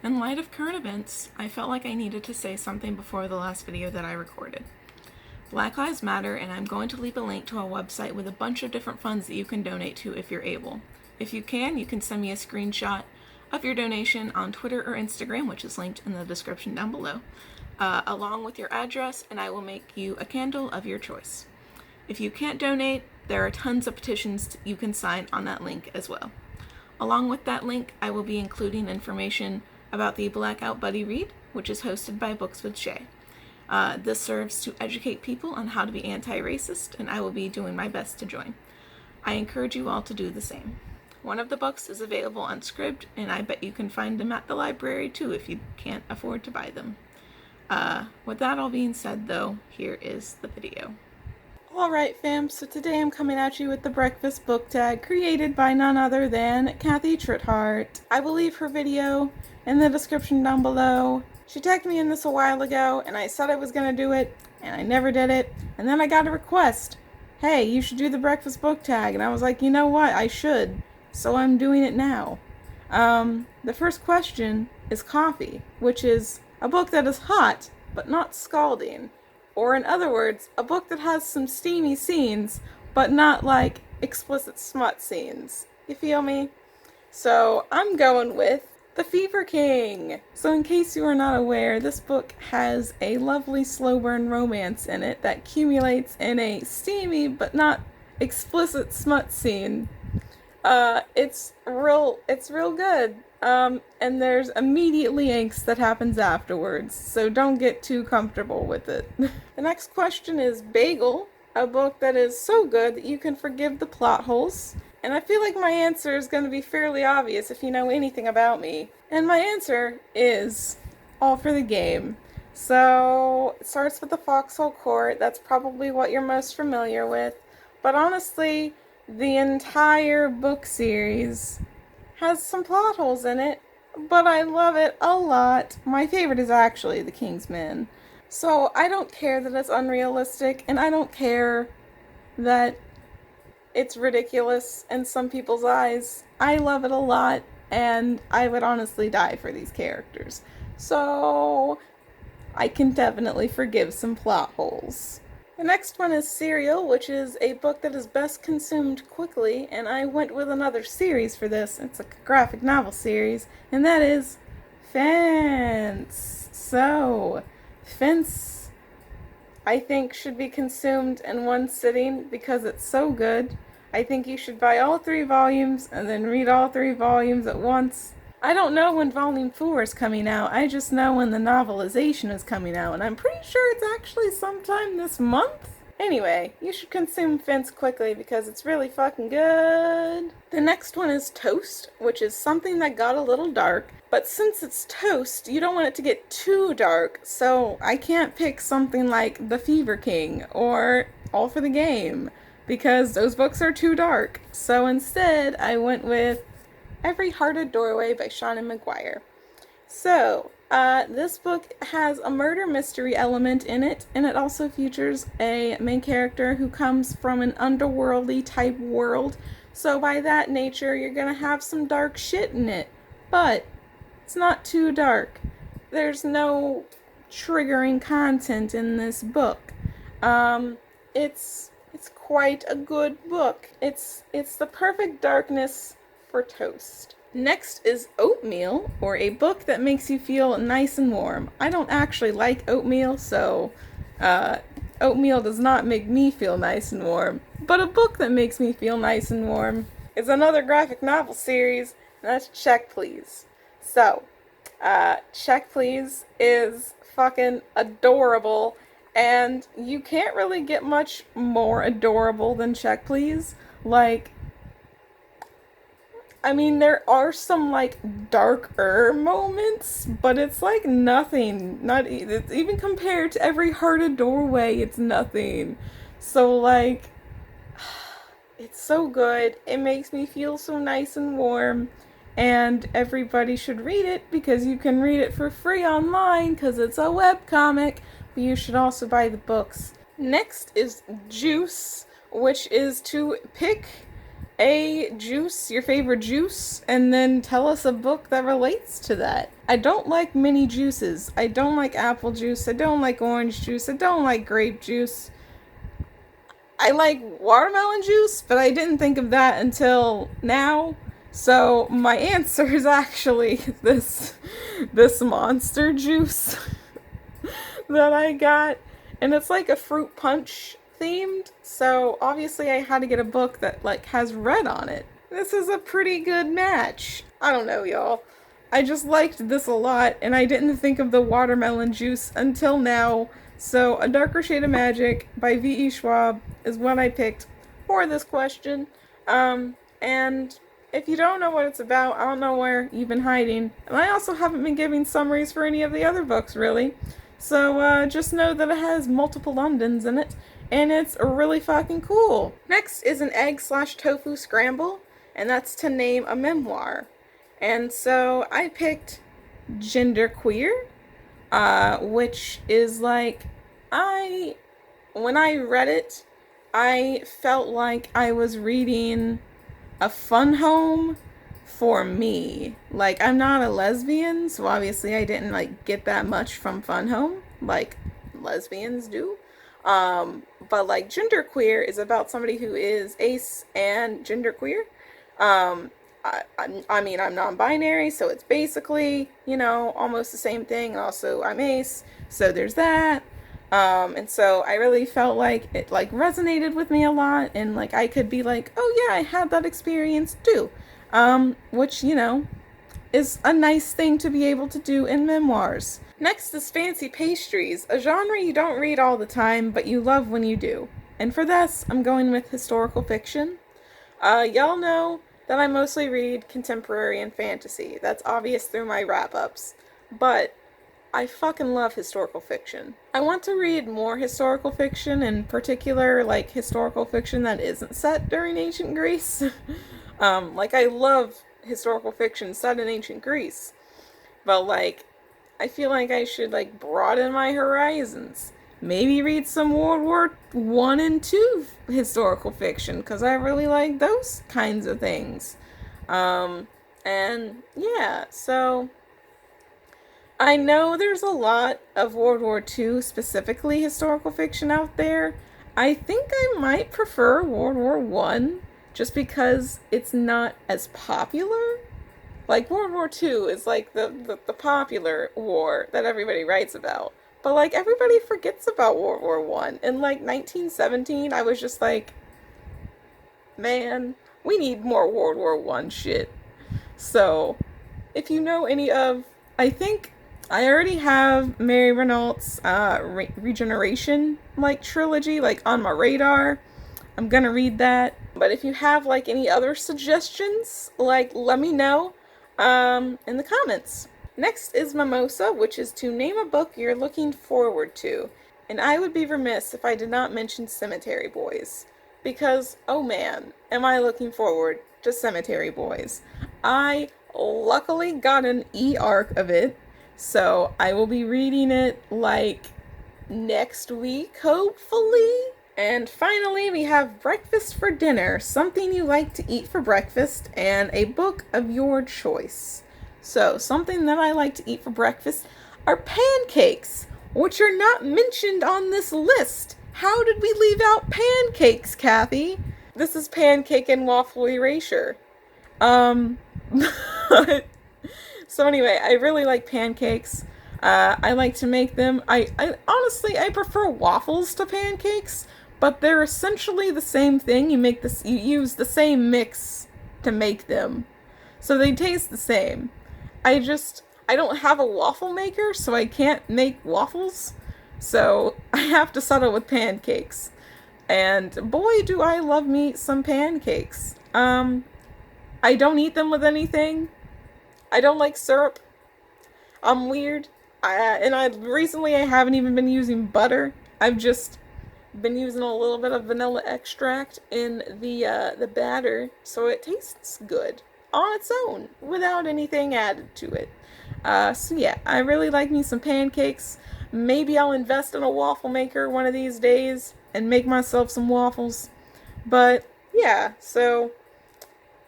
In light of current events, I felt like I needed to say something before the last video that I recorded. Black Lives Matter, and I'm going to leave a link to a website with a bunch of different funds that you can donate to if you're able. If you can send me a screenshot of your donation on Twitter or Instagram, which is linked in the description down below, along with your address, and I will make you a candle of your choice. If you can't donate, there are tons of petitions you can sign on that link as well. Along with that link, I will be including information about the Blackout Buddy Read, which is hosted by Books with Shay. This serves to educate people on how to be anti-racist, and I will be doing my best to join. I encourage you all to do the same. One of the books is available on Scribd, and I bet you can find them at the library too if you can't afford to buy them. With that all being said, though, here is the video. Alright fam, so today I'm coming at you with the breakfast book tag created by none other than Kathy Trithart. I will leave her video in the description down below. She tagged me in this a while ago and I said I was going to do it and I never did it, and then I got a request. Hey, you should do the breakfast book tag, and I was like, you know what, I should. So I'm doing it now. The first question is coffee, which is a book that is hot but not scalding. Or in other words, a book that has some steamy scenes, but not like explicit smut scenes. You feel me? So I'm going with The Fever King. So in case you are not aware, this book has a lovely slow burn romance in it that accumulates in a steamy but not explicit smut scene. It's real good. And there's immediately angst that happens afterwards, so don't get too comfortable with it. The next question is Bagel, a book that is so good that you can forgive the plot holes. And I feel like my answer is going to be fairly obvious if you know anything about me. And my answer is All for the Game. So, it starts with the Foxhole Court. That's probably what you're most familiar with. But honestly, the entire book series has some plot holes in it, but I love it a lot. My favorite is actually The King's Men. So I don't care that it's unrealistic, and I don't care that it's ridiculous in some people's eyes. I love it a lot, and I would honestly die for these characters. So I can definitely forgive some plot holes. The next one is Serial, which is a book that is best consumed quickly, and I went with another series for this. It's a graphic novel series, and that is Fence. So, Fence, I think, should be consumed in one sitting because it's so good. I think you should buy all 3 volumes and then read all 3 volumes at once. I don't know when volume 4 is coming out, I just know when the novelization is coming out, and I'm pretty sure it's actually sometime this month. Anyway, you should consume Fence quickly because it's really fucking good. The next one is Toast, which is something that got a little dark, but since it's toast, you don't want it to get too dark, so I can't pick something like The Fever King or All for the Game, because those books are too dark. So instead, I went with Every Hearted Doorway by Seanan McGuire. So, this book has a murder mystery element in it, and it also features a main character who comes from an underworldly type world. So by that nature, you're gonna have some dark shit in it. But it's not too dark. There's no triggering content in this book. It's quite a good book. It's the perfect darkness for toast. Next is Oatmeal, or a book that makes you feel nice and warm. I don't actually like oatmeal, so oatmeal does not make me feel nice and warm. But a book that makes me feel nice and warm is another graphic novel series, and that's Check Please. So, Check Please is fucking adorable, and you can't really get much more adorable than Check Please. Like, I mean, there are some, like, darker moments, but it's, like, nothing. It's even compared to Every Hearted Doorway, it's nothing. So, like, it's so good. It makes me feel so nice and warm, and everybody should read it because you can read it for free online because it's a webcomic, but you should also buy the books. Next is Juice, which is to pick a juice, your favorite juice, and then tell us a book that relates to that. I don't like many juices. I don't like apple juice. I don't like orange juice. I don't like grape juice. I like watermelon juice, but I didn't think of that until now. So my answer is actually this monster juice that I got, and it's like a fruit punch themed. So obviously I had to get a book that like has red on it. This is a pretty good match. I don't know, y'all. I just liked this a lot, and I didn't think of the watermelon juice until now. So, A Darker Shade of Magic by V.E. Schwab is what I picked for this question. And if you don't know what it's about, I don't know where you've been hiding. And I also haven't been giving summaries for any of the other books, really. So, just know that it has multiple Londons in it, and it's really fucking cool. Next is an egg/tofu scramble, and that's to name a memoir. And so I picked Genderqueer, which is like, when I read it, I felt like I was reading a fun home for me. Like, I'm not a lesbian, so obviously I didn't like get that much from fun home like lesbians do. But like Genderqueer is about somebody who is ace and genderqueer. I mean, I'm non-binary, so it's basically, you know, almost the same thing. Also, I'm ace, so there's that. And so I really felt like it like resonated with me a lot, and like I could be like, oh yeah, I had that experience too. Which, you know, is a nice thing to be able to do in memoirs. Next is fancy pastries, a genre you don't read all the time, but you love when you do. And for this, I'm going with historical fiction. Y'all know that I mostly read contemporary and fantasy. That's obvious through my wrap-ups. But I fucking love historical fiction. I want to read more historical fiction, in particular, like, historical fiction that isn't set during ancient Greece. Like, I love historical fiction set in ancient Greece. But, like, I feel like I should, like, broaden my horizons. Maybe read some World War I and II historical fiction, because I really like those kinds of things. And yeah, so I know there's a lot of World War II, specifically historical fiction out there. I think I might prefer World War I, just because it's not as popular. Like, World War II is like the popular war that everybody writes about. But, like, everybody forgets about World War I. In, like, 1917, I was just like, man, we need more World War I shit. So, if you know any of, I think I already have Mary Renault's Regeneration, like, trilogy, like, on my radar. I'm gonna read that. But if you have, like, any other suggestions, like, let me know in the comments. Next is Mimosa, which is to name a book you're looking forward to. And I would be remiss if I did not mention Cemetery Boys. Because, oh man, am I looking forward to Cemetery Boys. I luckily got an e-arc of it, so I will be reading it, like, next week, hopefully. And finally, we have Breakfast for Dinner, something you like to eat for breakfast, and a book of your choice. So, something that I like to eat for breakfast are pancakes, which are not mentioned on this list. How did we leave out pancakes, Kathy? This is pancake and waffle erasure. But, so anyway, I really like pancakes. I like to make them. I honestly, I prefer waffles to pancakes, but they're essentially the same thing. You use the same mix to make them, so they taste the same. I don't have a waffle maker, so I can't make waffles, so I have to settle with pancakes. And boy, do I love me some pancakes. I don't eat them with anything. I don't like syrup. I'm weird. Recently I haven't even been using butter. I've just been using a little bit of vanilla extract in the batter, so it tastes good on its own without anything added to it. So yeah, I really like me some pancakes. Maybe I'll invest in a waffle maker one of these days and make myself some waffles. But yeah, so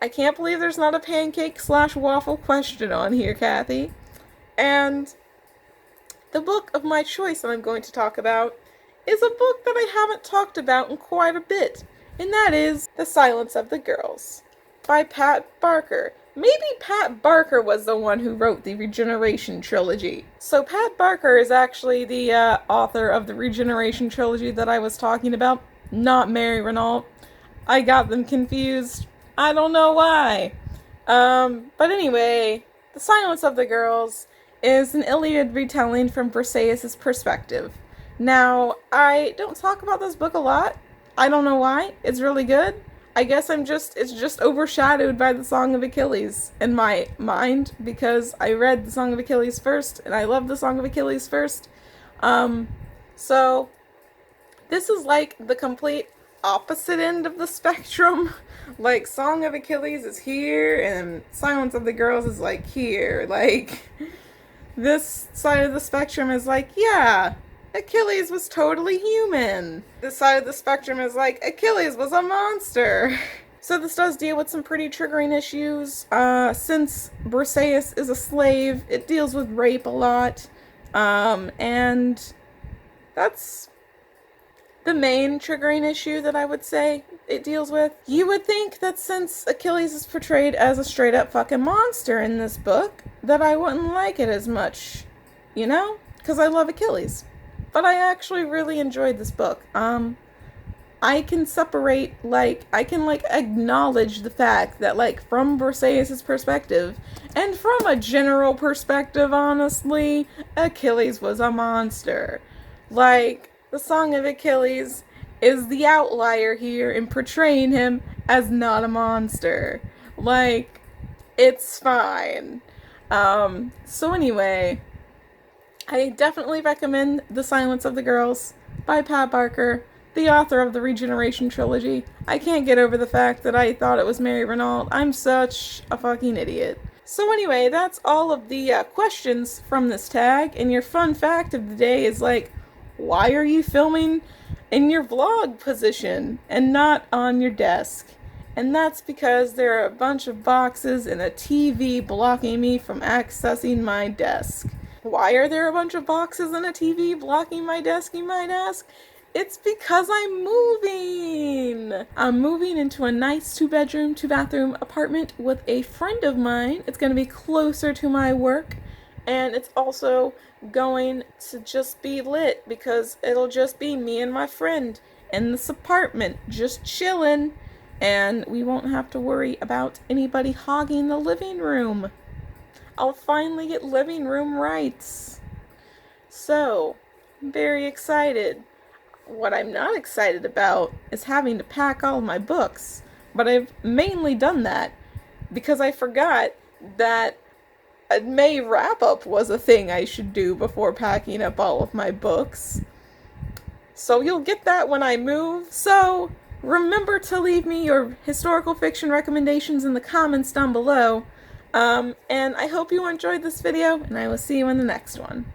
I can't believe there's not a pancake/waffle question on here, Kathy. And the book of my choice that I'm going to talk about is a book that I haven't talked about in quite a bit, and that is The Silence of the Girls by Pat Barker. Maybe Pat Barker was the one who wrote the Regeneration trilogy. So Pat Barker is actually the author of the Regeneration trilogy that I was talking about, not Mary Renault. I got them confused. I don't know why. But anyway, The Silence of the Girls is an Iliad retelling from Briseis' perspective. Now, I don't talk about this book a lot. I don't know why. It's really good. I guess it's just overshadowed by the Song of Achilles in my mind, because I read the Song of Achilles first, and I love the Song of Achilles first. So, this is like the complete opposite end of the spectrum. Like, Song of Achilles is here, and Silence of the Girls is like here. Like, this side of the spectrum is like, yeah, Achilles was totally human. This side of the spectrum is like, Achilles was a monster. So this does deal with some pretty triggering issues. Since Briseis is a slave, it deals with rape a lot. And that's the main triggering issue that I would say it deals with. You would think that since Achilles is portrayed as a straight up fucking monster in this book, that I wouldn't like it as much, you know? Because I love Achilles. But I actually really enjoyed this book. I can separate, I can acknowledge the fact that, from Briseis' perspective, and from a general perspective, honestly, Achilles was a monster. The Song of Achilles is the outlier here in portraying him as not a monster. It's fine. So anyway, I definitely recommend The Silence of the Girls by Pat Barker, the author of the Regeneration trilogy. I can't get over the fact that I thought it was Mary Renault. I'm such a fucking idiot. So anyway, that's all of the questions from this tag, and your fun fact of the day is why are you filming in your vlog position and not on your desk? And that's because there are a bunch of boxes and a TV blocking me from accessing my desk. Why are there a bunch of boxes and a TV blocking my desk, you might ask? It's because I'm moving! I'm moving into a nice 2-bedroom, 2-bathroom apartment with a friend of mine. It's going to be closer to my work, and it's also going to just be lit because it'll just be me and my friend in this apartment just chilling, and we won't have to worry about anybody hogging the living room. I'll finally get living room rights. So, I'm very excited. What I'm not excited about is having to pack all my books, but I've mainly done that because I forgot that a May wrap-up was a thing I should do before packing up all of my books. So you'll get that when I move. So remember to leave me your historical fiction recommendations in the comments down below. And I hope you enjoyed this video, and I will see you in the next one.